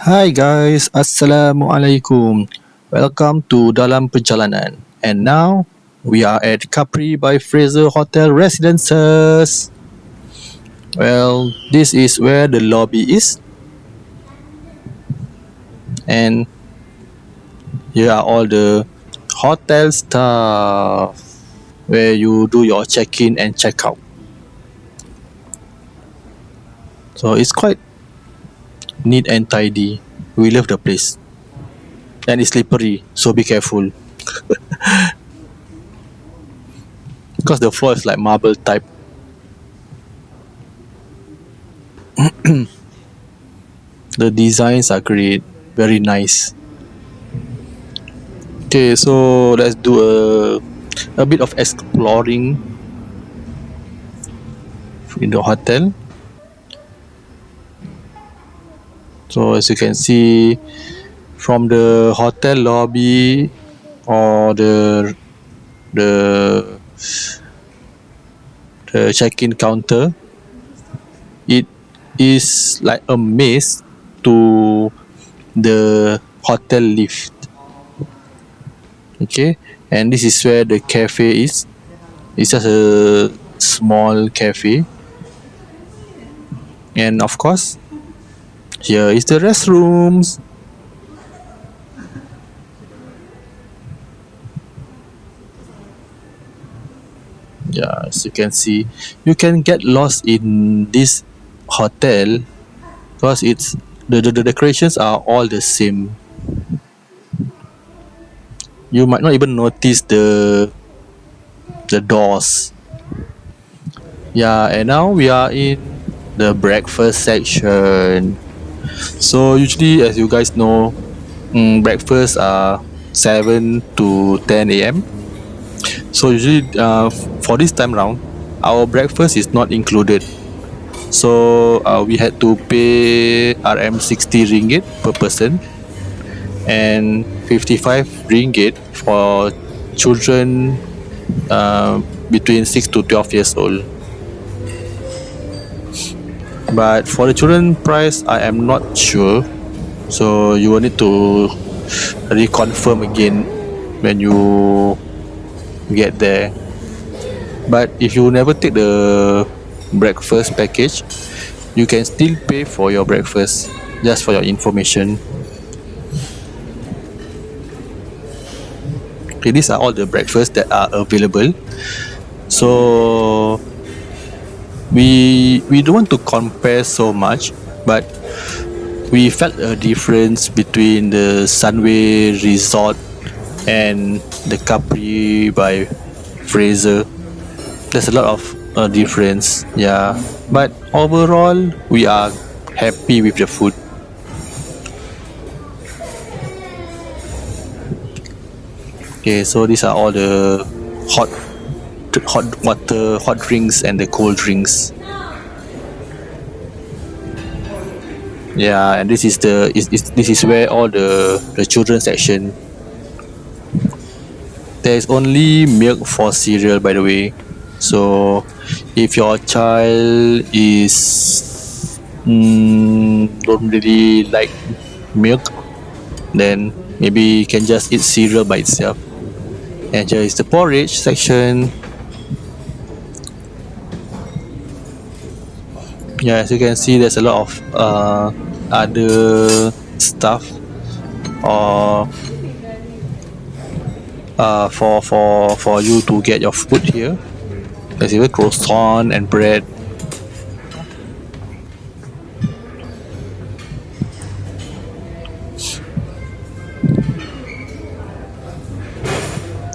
Hai guys, Assalamualaikum. Welcome to Dalam Perjalanan. And now we are at Capri by Fraser Hotel Residences. Well, this is where the lobby is. And here are all the hotel stuff where you do your check-in and check-out. So it's quite neat and tidy. We love the place. And it's slippery, so be careful. Because the floor is like marble type. The designs are great, very nice. Okay, so let's do a bit of exploring in the hotel. So as you can see from the hotel lobby or the check-in counter, it is like a maze to the hotel lift. Okay, and this is where the cafe is. It's just a small cafe, and of course here is the restrooms. Yeah, as you can see, you can get lost in this hotel because the decorations are all the same. You might not even notice the doors. Yeah, and now we are in the breakfast section. So usually, as you guys know, breakfast are 7 to 10 a.m. So usually, for this time round, our breakfast is not included. So we had to pay RM 60 ringgit per person and 55 ringgit for children between 6 to 12 years old. But for the children price, I am not sure. So you will need to reconfirm again when you get there. But if you never take the breakfast package, you can still pay for your breakfast, just for your information. Okay, these are all the breakfasts that are available. So we don't want to compare so much, but we felt a difference between the Sunway Resort and the Capri by Fraser. There's a lot of difference, yeah. But overall, we are happy with the food. Okay, so these are all the hot water, hot drinks, and the cold drinks. Yeah, and this is this is where all the children section. There is only milk for cereal, by the way. So if your child is don't really like milk, then maybe you can just eat cereal by itself. And here is the porridge section. Yeah, as you can see, there's a lot of other stuff or for you to get your food here. There's even croissant and bread.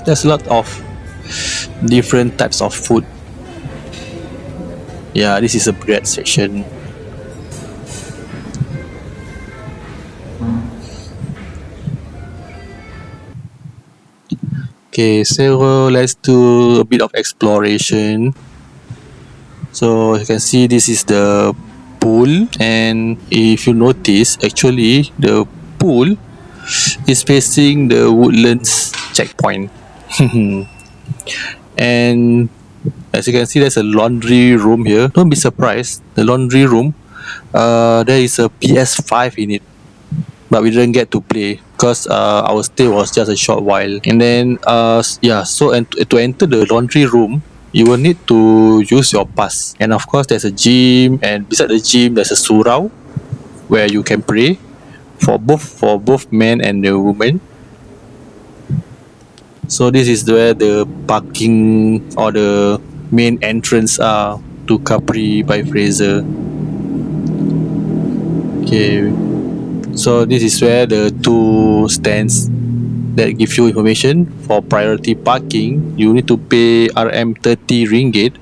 There's a lot of different types of food. Yeah, this is a bread section. Okay, so let's do a bit of exploration. So you can see this is the pool, and if you notice, actually the pool is facing the Woodlands checkpoint. And as you can see, there's a laundry room here. Don't be surprised, the laundry room, there is a PS5 in it. but we didn't get to play because our stay was just a short while. And then so and to enter the laundry room, you will need to use your pass. And of course, there's a gym, and beside the gym, there's a surau where you can pray for both men and the women. So this is where the parking or the main entrance are to Capri by Fraser. Okay, so this is where the two stands that give you information for priority parking. You need to pay RM 30 ringgit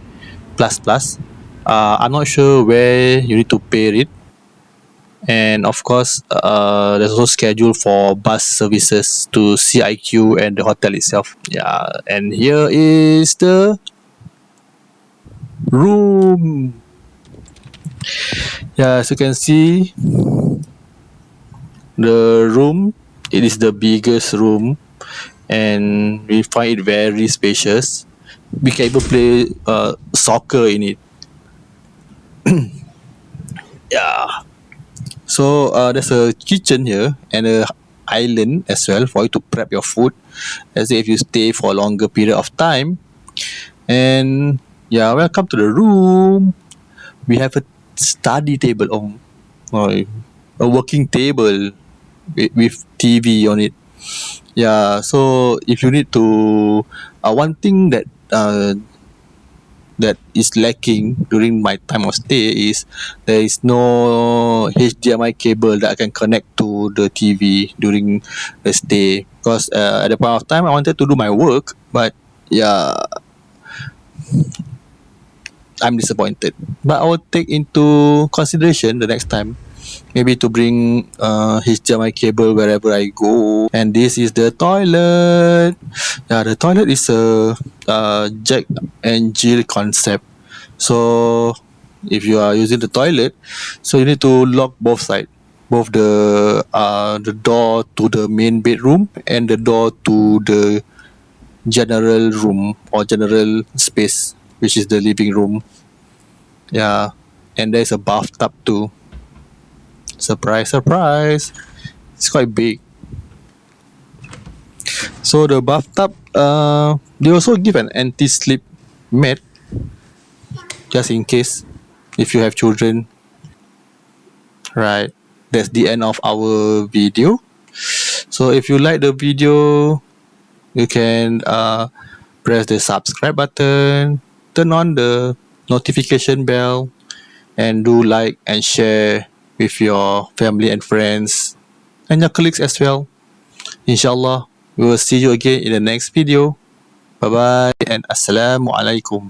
plus. I'm not sure where you need to pay it. And of course, there's also schedule for bus services to CIQ and the hotel itself. Yeah, and here is the room. Yeah, as you can see, the room, it is the biggest room, and we find it very spacious. We can even play soccer in it. Yeah. So there's a kitchen here and a island as well for you to prep your food, as if you stay for a longer period of time. And yeah, welcome to the room. We have a study table, oh, a working table with TV on it. Yeah, so if you need to, one thing that is lacking during my time of stay is there is no HDMI cable that I can connect to the TV during the stay, because at the point of time I wanted to do my work, but yeah, I'm disappointed. But I will take into consideration the next time, maybe to bring HDMI cable wherever I go. And this is the toilet. Yeah, the toilet is a Jack and Jill concept. So if you are using the toilet, so you need to lock both sides, both the door to the main bedroom and the door to the general room or general space, which is the living room. Yeah, and there's a bathtub too. Surprise, surprise! It's quite big. So the bathtub, they also give an anti-slip mat just in case if you have children. Right. That's the end of our video. So if you like the video, you can press the subscribe button, turn on the notification bell, and do like and share with your family and friends and your colleagues as well. Inshallah, we will see you again in the next video. Bye bye and Assalamualaikum.